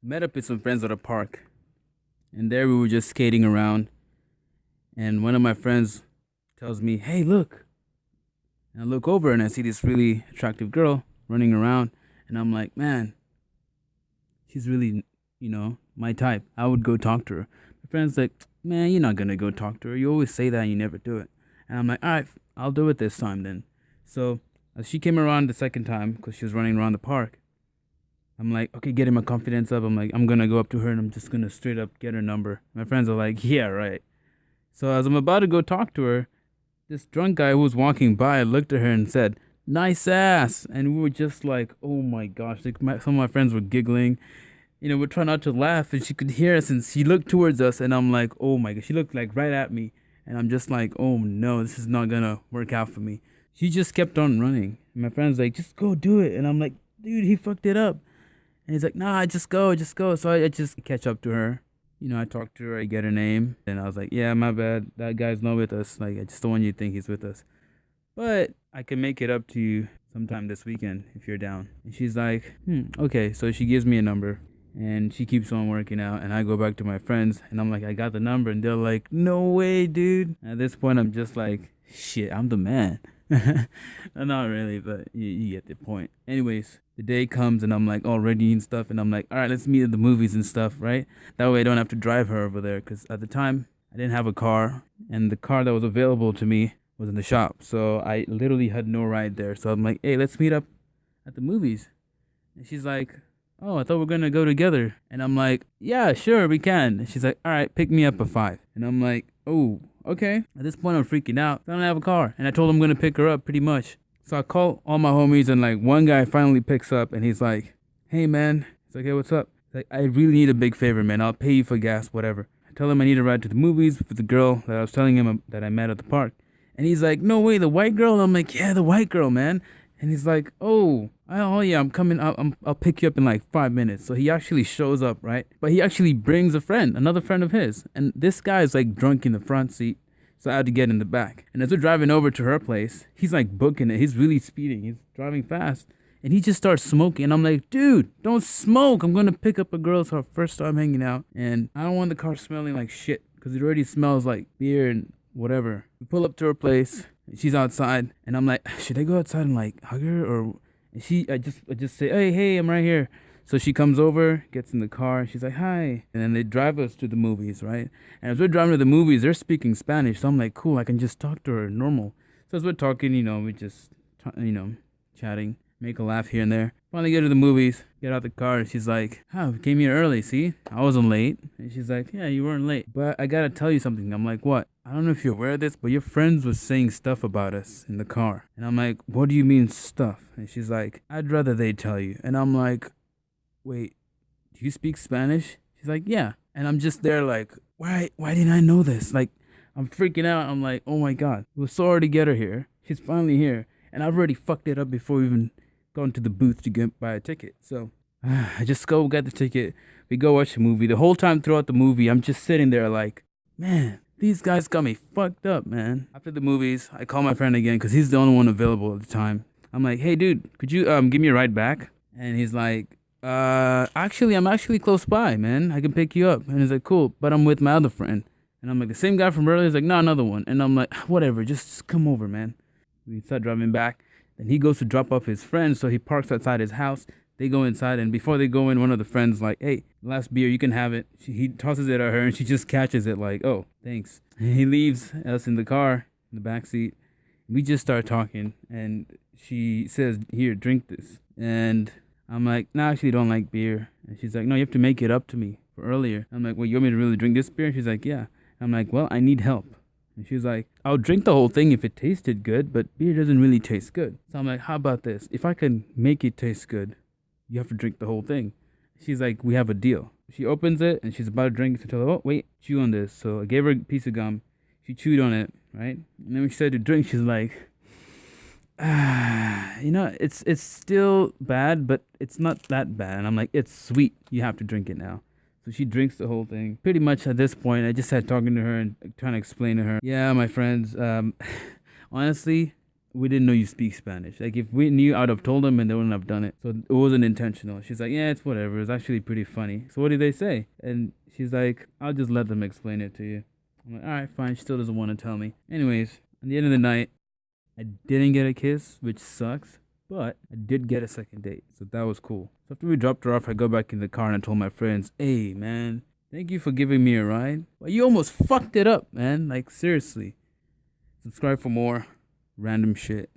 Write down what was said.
Met up with some friends at a park, and there we were just skating around. And one of my friends tells me, "Hey, look!" And I look over and I see this really attractive girl running around, and I'm like, "Man, she's really, my type. I would go talk to her." My friend's like, "Man, you're not gonna go talk to her. You always say that and you never do it." And I'm like, "All right, I'll do it this time then." So as she came around the second time because she was running around the park, I'm like, okay, getting my confidence up. I'm like, I'm gonna go up to her and I'm just gonna straight up get her number. My friends are like, yeah, right. So as I'm about to go talk to her, this drunk guy who was walking by looked at her and said, "Nice ass," and we were just like, oh my gosh. Like some of my friends were giggling. We're trying not to laugh, and she could hear us, and she looked towards us, and I'm like, oh my god. She looked like right at me, and I'm just like, oh no, this is not gonna work out for me. She just kept on running. And my friend's like, just go do it, and I'm like, dude, he fucked it up. And he's like, nah, just go, just go. So I just catch up to her. I talk to her, I get her name. And I was like, yeah, my bad. That guy's not with us. Like, I just don't want you to think he's with us. But I can make it up to you sometime this weekend if you're down. And she's like, okay. So she gives me a number. And she keeps on working out. And I go back to my friends. And I'm like, I got the number. And they're like, no way, dude. At this point, I'm just like, shit, I'm the man. Not really, but you get the point. Anyways, the day comes and I'm like all ready and stuff, and I'm like, all right, let's meet at the movies and stuff, right? That way I don't have to drive her over there, because at the time I didn't have a car, and the car that was available to me was in the shop, so I literally had no ride there. So I'm like, hey, let's meet up at the movies. And she's like, oh, I thought we are gonna go together. And I'm like, yeah, sure, we can. And she's like, all right, pick me up at 5. And I'm like, oh, okay. At this point, I'm freaking out. I don't have a car. And I told him I'm gonna pick her up pretty much. So I call all my homies, and like one guy finally picks up, and he's like, hey, man. He's like, hey, what's up? He's like, I really need a big favor, man. I'll pay you for gas, whatever. I tell him I need a ride to the movies with the girl that I was telling him that I met at the park. And he's like, no way, the white girl? And I'm like, yeah, the white girl, man. And he's like, oh yeah, I'm coming. I'll pick you up in like 5 minutes. So he actually shows up, right? But he actually brings a friend, another friend of his. And this guy is like drunk in the front seat. So I had to get in the back. And as we're driving over to her place, he's like booking it. He's really speeding. He's driving fast. And he just starts smoking. And I'm like, dude, don't smoke. I'm going to pick up a girl. It's our first time hanging out. And I don't want the car smelling like shit, because it already smells like beer and whatever. We pull up to her place. She's outside. And I'm like, should I go outside and like hug her? Or I just say, hey, I'm right here. So she comes over, gets in the car. She's like, hi. And then they drive us to the movies, right? And as we're driving to the movies, they're speaking Spanish. So I'm like, cool, I can just talk to her normal. So as we're talking, we just, chatting, make a laugh here and there. Finally get to the movies, get out the car. And she's like, oh, we came here early, see? I wasn't late. And she's like, yeah, you weren't late. But I gotta tell you something. I'm like, what? I don't know if you're aware of this, but your friends was saying stuff about us in the car. And I'm like, what do you mean stuff? And she's like, I'd rather they tell you. And I'm like, wait, do you speak Spanish? She's like, yeah. And I'm just there like, why didn't I know this? Like, I'm freaking out. I'm like, oh my God. It was so hard to get her here. She's finally here. And I've already fucked it up before we even gone to the booth to buy a ticket. So I just go get the ticket. We go watch the movie. The whole time throughout the movie, I'm just sitting there like, man, these guys got me fucked up, man. After the movies, I call my friend again because he's the only one available at the time. I'm like, hey, dude, could you give me a ride back? And he's like, actually, I'm actually close by, man. I can pick you up. And he's like, cool, but I'm with my other friend. And I'm like, the same guy from earlier? He's like, no, another one. And I'm like, whatever, just come over, man. We start driving back. Then he goes to drop off his friend, so he parks outside his house. They go inside, and before they go in, one of the friends like, hey, last beer, you can have it. He tosses it at her, and she just catches it like, oh, thanks. And he leaves us in the car, in the back seat. We just start talking, and she says, here, drink this. And I'm like, no, I actually don't like beer. And she's like, no, you have to make it up to me for earlier. I'm like, well, you want me to really drink this beer? She's like, yeah. I'm like, well, I need help. And she's like, I'll drink the whole thing if it tasted good, but beer doesn't really taste good. So I'm like, how about this? If I can make it taste good, you have to drink the whole thing. She's like, we have a deal. She opens it and she's about to drink it. So I tell her, oh, wait, chew on this. So I gave her a piece of gum. She chewed on it, right? And then when she started to drink, she's like, it's still bad, but it's not that bad. And I'm like, it's sweet. You have to drink it now. So she drinks the whole thing. Pretty much at this point, I just had talking to her and trying to explain to her, yeah, my friends, honestly, we didn't know you speak Spanish. Like, if we knew, I'd have told them and they wouldn't have done it. So it wasn't intentional. She's like, yeah, it's whatever. It's actually pretty funny. So what did they say? And she's like, I'll just let them explain it to you. I'm like, all right, fine. She still doesn't want to tell me. Anyways, at the end of the night, I didn't get a kiss, which sucks, but I did get a second date. So that was cool. So after we dropped her off, I go back in the car and I told my friends, hey, man, thank you for giving me a ride. But you almost fucked it up, man. Like, seriously. Subscribe for more random shit.